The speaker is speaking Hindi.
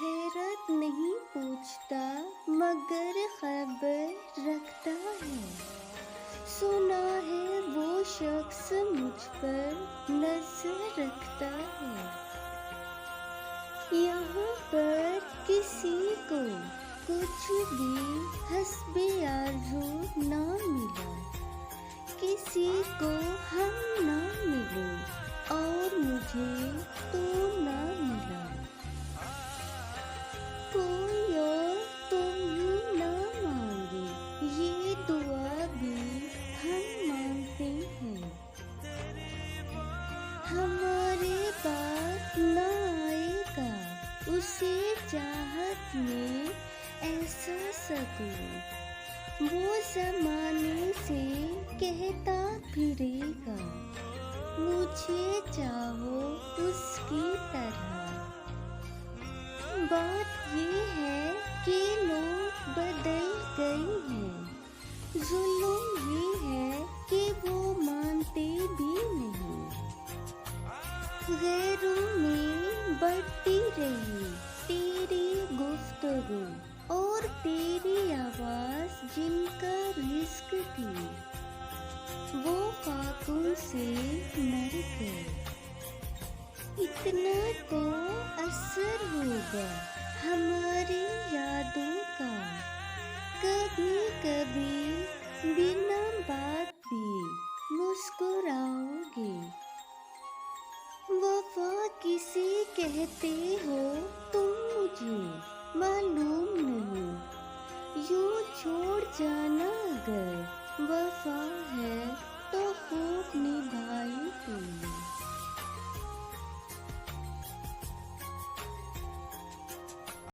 खैरत नहीं पूछता मगर खबर रखता है। सुना है वो शख्स मुझ पर नजर रखता है। यहाँ पर किसी को कुछ भी हस्बे आरज़ू ना मिला, किसी को हम ना मिले और मुझे तू ना मिला। कोई और तुम ही ना मांगे, ये दुआ भी हम मांगते हैं। हमारे पास ना आएगा उसे चाहत में ऐसा सकूं, वो ज़माने से कहता फिरेगा, मुझे चाहो उसकी तरह। बात ये है कि लोग बदल गए हैं, जुल्म ये है कि वो मानते भी नहीं। गैरों में बढ़ती रही तेरी गुफ्तगू और तेरी आवाज़ जिनका रिस्क थी, वो फाकुन से मर गए। इतना तो असर होगा हमारी यादों का, कभी कभी बिना बात भी मुस्कुराओगे। वफा किसे कहते हो तुम मुझे मालूम नहीं, यूं छोड़ जाना अगर वफा है तो खूब निभाई तुमने।